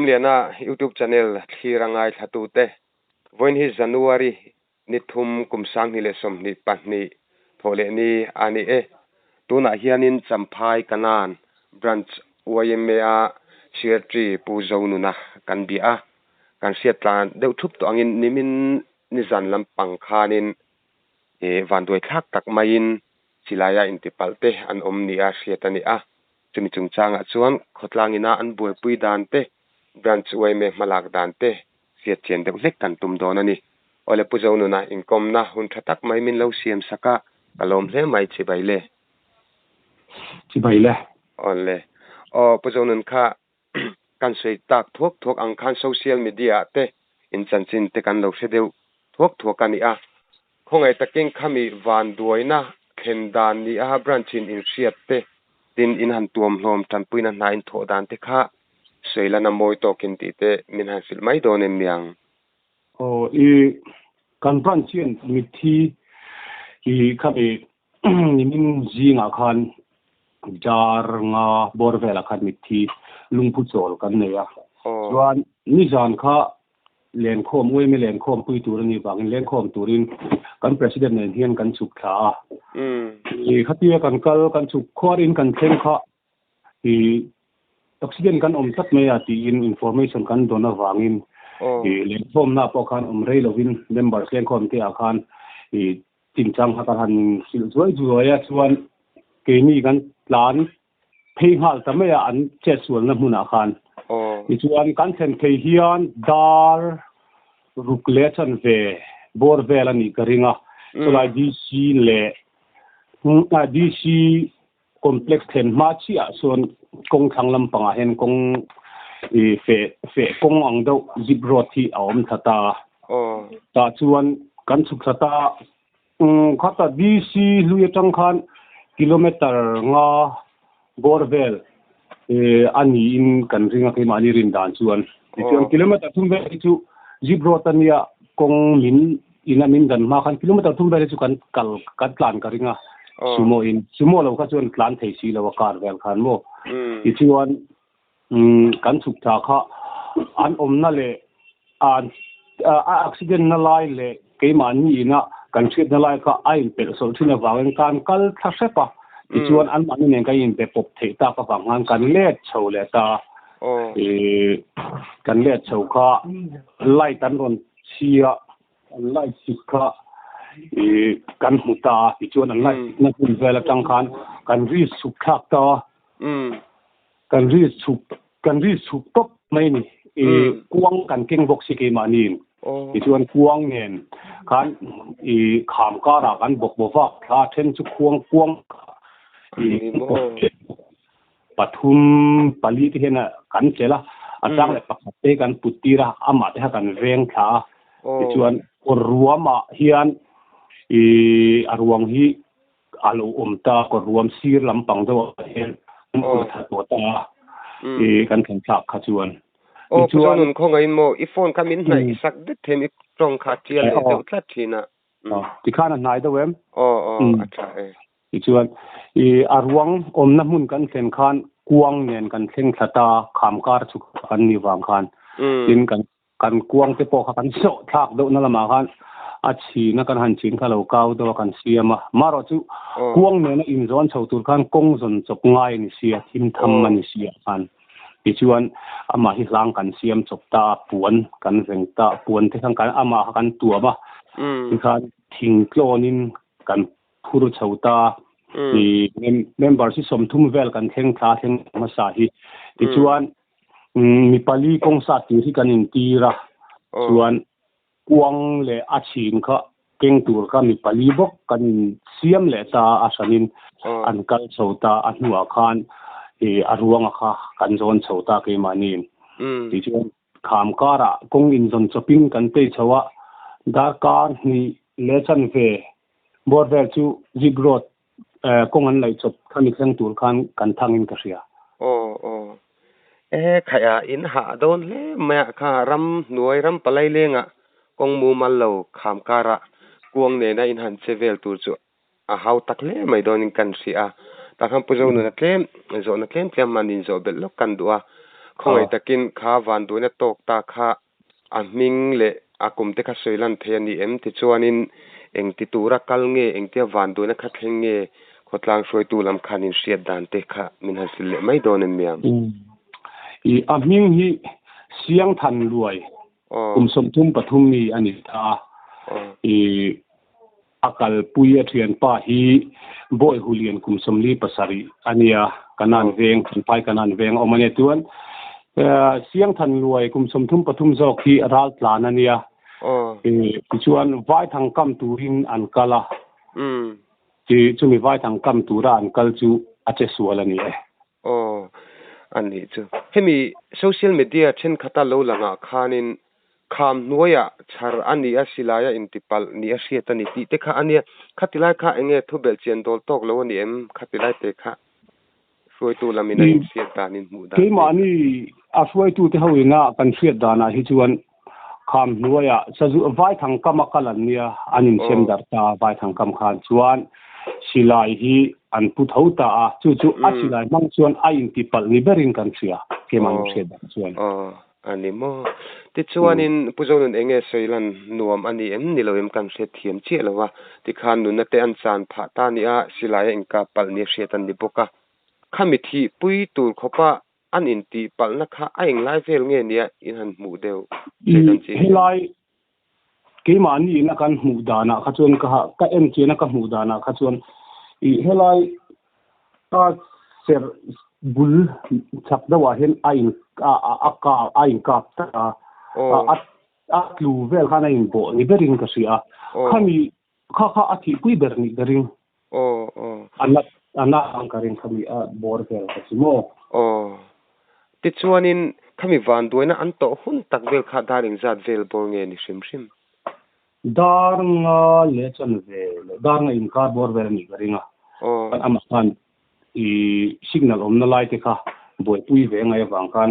nom liana YouTube channel thirangai thatute voin hi January ni thum kumsang ni le som ni pahni thole ni ani e tuna hianin champhai kanan branch YMA secretary puzonuna kan bia kan siatlan deu thup to angin nimin ni zan lam pangkhanin vandoi thak tak main silaya intipalte an omni a siatani a chumi chungchanga chuan khotlangina an buai pui dan te branch YMA malak dan te siat chen deuh hlek kan tum don ani ole puzonuna inkomna hun thatak mai min lo siam saka kalom hle mai chibaile onle o puzonun kha kan sei tak thok ang khan social media te in chanchin te kan lo sedeu thok ani a khongai taking khami van duaina khendan ni a branchin in siat te tin in han tuam hlom tan puina na in tho dan te kha seilana moi to kin ti te min han sil mai don em yang o I kan branchin mi thi I khami ni min jinga khan jar nga borvela khan mi thi lungpu chol kan ne ya chuan ni jan kha len khom we me len khom pui tur ni bang len khom turin kan president ne hian kan chuk tha I khatia kan chuk khor in kan thleng kha I oxygen kan tat me ya ti in information kan dona wangin I len khom na po khan rei lovin members len khom te a khan I tin chang ha han sil zoi ya chuan ke ni kan plan phei hal tamaya an che sual na huna khan I chuan kan thlen thei hian dar ruklechan ve bor vela ni karinga solai DC le DC complex thlen ma chi a son kong thanglam panga hen kong fe kong ang do zip road thi awm thata ta chuan kan chuk thata khata DC luye tang khan kilometer nga borvel ani in kan ringa ke mani rin dan chuan kilometer thumbe chu zip road ania kong min inamin dan ma khan kilometer thumbe chu kan kal plan ka ringa sumo lo ka chuan plan thei si lo kar vel khan mo I chuan kan chuk tha kha an omna le an accident na lai le ke mani ina kan chit na lai ka ain pe so thina wawen kan kal thasepa I chuan an mani nen ka in pe pop thei ta ka bangan kan let chho le ta kan let chho kha lai tan ron chia lai sikha kan huta I chuan an lai na kun vela tang khan kan ri suk thak ta kan ri suk top mai ni kuang kan king box ki mani I chuan kuang nen kan kham ka ra kan bok bowa tha then chu kuang pathum pali ti hena kan chela atang le pakate kan putira ama te kan reng tha I chuan ruama hian arwang hi alo omta ko ruam sir lampang do hen ta kan kan thak kha chuan chuan khongai mo I phone kamin nai sak de themi tong kha tial de tla thina ti khana nai do wem acha I chuan arwang omna mun kan thlen khan kuang nen kan thleng thata khamkar chu kan ni wang khan tin kan kuang te po kha kan so thak do na lama khan achi na kan han chin khalo kau do kan siama maro chu kuang nen in zon chho tur khan kong zon chok ngai ni sia thim tham mani sia khan I chuan ama hi lang kan siam chok ta puan kan veng ta puan te khang kan ama kan tuama I khan thing tlonin kan phuru chhota members si som thum vel kan theng tha theng ma sa hi ti chuan mi pali kong sa ti hi kan in tira chuan kuang le achin kha keng tur ka mi pali bok kan siam le ta asanin an kal chhota anua khan aruanga kha kan zon chhota ke mani ti chuan kham kara kong in zon shopping kan te chawa dar kar ni lechan ve borvel chu zigrot kong an lai chop khani khang tur khan kan thangin ka ria khaya in ha don le ma kha ram nuai ram palai lenga kong mu mal lo kham kara kuang ne na in han chevel tur chu a hau tak le mai don kan sia ta kham pu zo na tlem zo na tlem tlem manin zo bel lo kan duwa คงไอ้ตะกินข้าวันตัวเนี่ยตกตาข้ามิงเละกุมเตคะสวยลันเทียนี่ติจวนินเอ็งติตูรักกัลเงเอ็งเตียวันตัวเนี่ยคัดเฮงขดลางช่วยตูลำคันินเสียดานเตคะมินหัสิเลไม่โดนเมียมมิงฮีเสียงทันรวยกุมสมทุมปทุมมีอันนี้akal puya thian pa hi boy hulian kum somli pasari ania kanan veng pai kanan veng omane tuan siang than luai kum somthum pathum jok hi ral tlan ania chuan vai thang kam turin an kala chi chumi vai thang kam tura an kal chu ache sualani ani chu hemi social media chen khata lo langa khanin kham nuaya char ani asilaya intipal ni asiata ni ti te kha ania khatilai kha enge thubel chen dol tok lo ni khatilai te kha soi tu lamina siata nin mu da ke mani asoi tu te hawina kan siat dana hi chuan kham nuaya saju vai thang kamakalan nia anin sem dar ta vai thang kam khan chuan silai hi an pu thauta chu asilai mang chuan a intipal ni berin kan sia ke manu siat da chuan ani mo ti chuanin puzonun enge soilan nuam ani niloem kan se thiam che lawa ti khan nu na te an chan pha ta ni a silai engka pal ni hriatan ni boka khami thi pui tur khopa an in ti pal na kha a eng lai vel nge nia in han mu deu helai ke mani na kan mu dana kha chuan ka em che na ka mu dana kha chuan helai ta ser bul chak da wa hen ain ka ta lu vel khana in bo ni berin ka sia khami kha athi pui ber ni daring anna angkarin khami bor vel ka simo ti chuanin khami van duina an to hun tak vel kha daring zat vel bor nge ni sim darnga le chan vel darnga in ka bor vel ni garinga amakan signal omna lai te kha boi pui ve ngai wangkan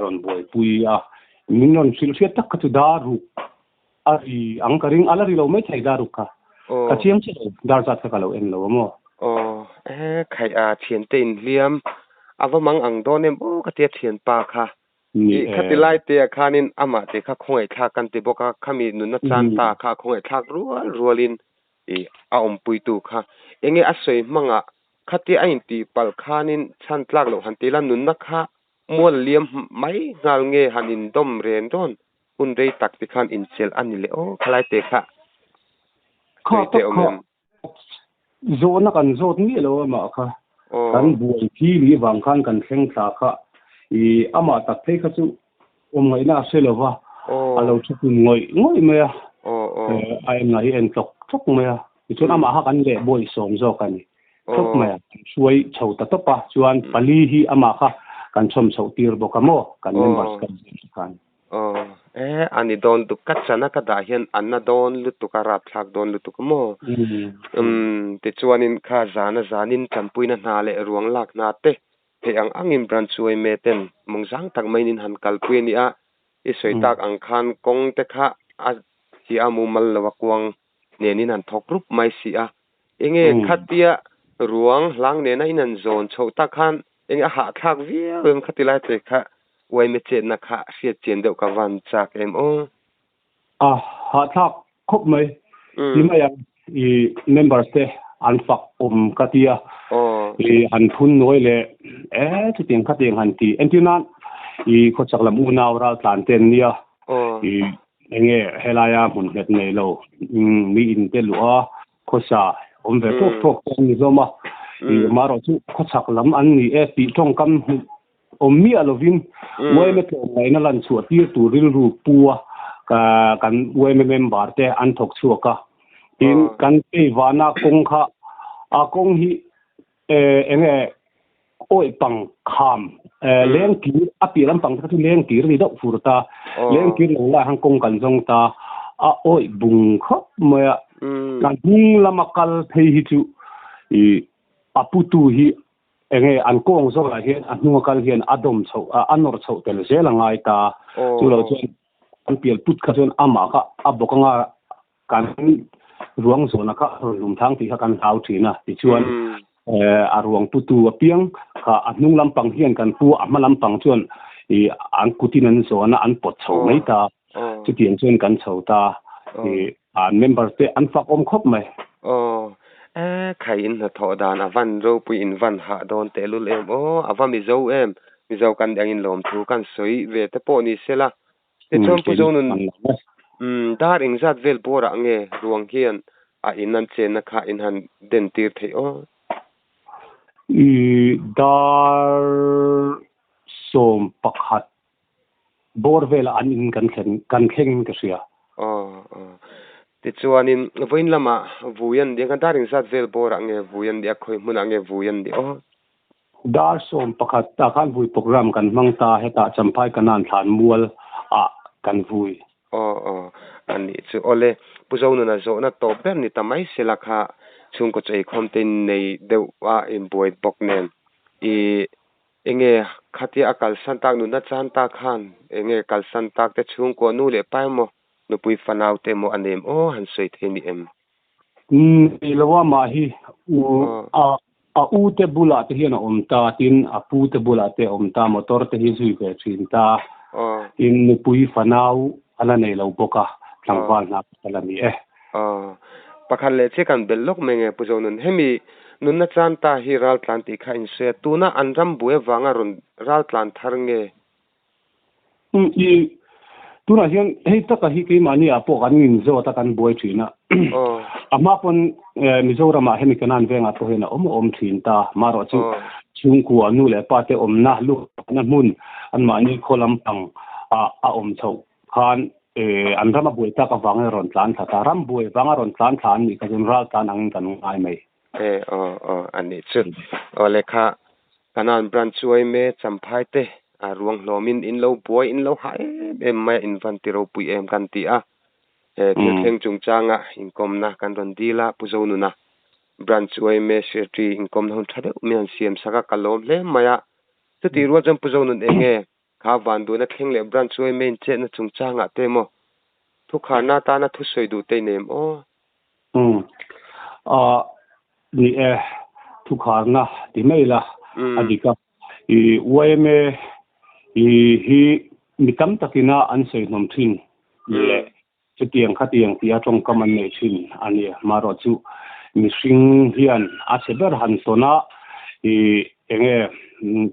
ron boi pui minnon silsia tak ka daru ari angkaring alari lo mai thai daru ka chiang che dar zat ka lo en lo mo khai thian te in liam avamang ang donem ka te thian pa kha khatilai te khanin ama te kha khoi kha kan te boka khami nunna chan ta kha khoi thak rualin a om pui tu kha enge asoi manga khati ain ti pal khanin chan tlak lo han tilam nun na kha mol liam mai ngal nge hanin dom ren don un rei tak ti khan in chel ani le khalai te kha te omem zona kan zot ni lo ma kha kan buai thi li wang khan kan thleng tla kha ama tak thei kha chu ngai na se lo wa alo chu ngoi me ai ngai en tok me chu ama ha kan le boi som zo kan tok me suai chho ta to pa chuan pali hi ama kha kan chom chho tir bo ka mo kan members kan ani don tu kachana ka da hian anna don lu tu ka ra thak don lu tu ka mo te chuanin kha zanin champuina na le ruang lak na te he angin bran chuai me ten mongzang tak mainin han kalpui ni a isoi tak ang khan kong te kha a hi amu mal lawakwang nenin an thok rup mai si a enge khatia ruang hlang ne na inan zone chho ta khan enge ha thak viam khatilai te kha wai me che na kha sia chen deu ka van chak ha thak khop mai ni mai members te an fak katia han phun noi le chu ting kha ting han ti entina kho chak lam u naw ra tlan ten nia enge helaya mun het nei lo mi in te lu kho sa ve tok ni zoma maro chu kho chak lam an ni pi tong kam mi alovin moi me to ngai na lan chu ti tu ril ru puwa kan we me member te an thok chu ka in kan pe wana kong kha kong hi enge oi pang kham leng ki api lam pang thu leng ki ri do furta leng ki lo la hang kong kan jong ta oi bung khop moya kan hing lamakal thei hi chu aputu hi enge an kong zo la hian anu kal hian adom chho anor chho tel zela ngai ta chu lo chen an pial put kha chen ama kha abokanga kan ruang zona kha lum thang ti kha kan hau thina ti chuan aruang putu apiang kha anung lampang hian kan pu ama lampang chuan an kutin an zona an pot chho mai ta chu tiang chen kan chho ta an member te an fak khop mai khai in tho dan avan ro pui in van ha don te lul em avam mi zo em mi zo kan dang in lom thu kan soi ve te po ni sela te chom pu zo nun dar ing zat vel bora nge ruang hian a in an chen na kha in han den tir thei dar som pakhat bor vel an in kan kheng ka sia ti chuanin voin lama vuyan dia kan daring zat vel bora nge vuyan dia khoi mun ange vuyan di dar som pakhat ta kan vui program kan mangta heta champai kanan than mual a kan vui ani chu ole puzonu na zo na to ber ni tamai selakha chung ko chei khomten nei dewa in boy boknen enge khatia akal santak nu na chanta khan enge kal santak te chung ko nu le paimo nu pui fanau te mo anem han sei theni em lawa ma hi u te bula te hian ta tin a pu te bula te ta motor te hi zui ve chin ta in nu pui fanau ala nei lo boka tlangwal na palani pakhan le che kan bellok menge pujonun hemi nun na chanta hi ral tlanti kha in se tuna anram buwe wanga ron ral tlan tharnge tuna hian hei taka hi ke mani apo kan in zo ta kan boi thina ama pon mizorama hemi kanan venga to hena om thin ta maro chu chungku anu le pa te na lu na mun an mani kholam pang a chho khan an rama boi ta ka wanga ron tlan tha ram boi wanga ron tlan than ni ka jun ral tan ang kan ai mai ani chu lekha kanan branch chuai me champhai te ruang hlomin in lo boy in lo hai em mai in van ti ro pui em kan ti theng chung changa inkom na kan ron dila puzonu na branch chuai me secretary inkom na hun thade mian siam saka kalom le maya tu ti ro jam puzonu enge kha van du na theng le branch chuai me che na chung changa te mo thu khana ta na thu soi du te nem ni thu kharna ti mai la adika weme hi mitam takina an sei nom thin le chutiang khatiang tia tong kaman ne thin ani maro chu mishing hian a seber han sona enge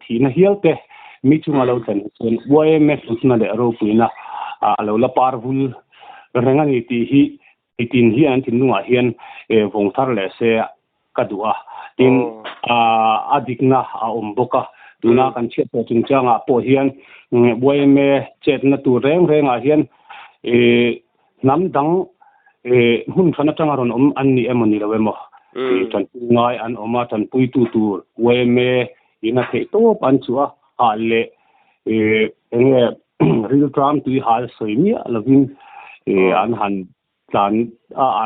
thina hialte mi chunga lo tan chen weme susna de ro puina alo la parvul rengani ti hi itin hian tinunga hian vong thar le se kadua tin adikna omboka tuna kan chet to chungchanga po hian boime chet na tu reng a hian nam dang hun thana changaron anni emoni lawemo tan ngai an oma tan pui tu boime ina the to pan chuwa ale enge real tram tu hal soimi lovin an han plan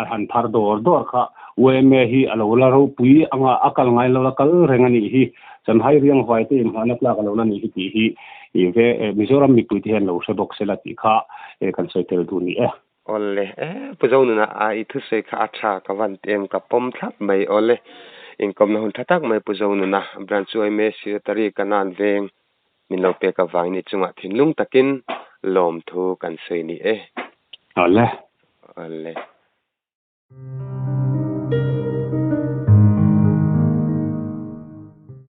han thar dor kha weme hi alola ro pui anga akal ngai lo kal rengani hi chan hai riang vai te hana pla kal lo ni hi ve mizoram mi pui hen lo se box la ti kha kan sai tel du ni ole puzonu na I thu sei kha acha ka van tem ka pom thap mai ole inkom na hun thatak mai puzonu na branch oi me secretary kanan veng min lo pe ka wang ni chunga thinlung takin lom thu kan sei ni ole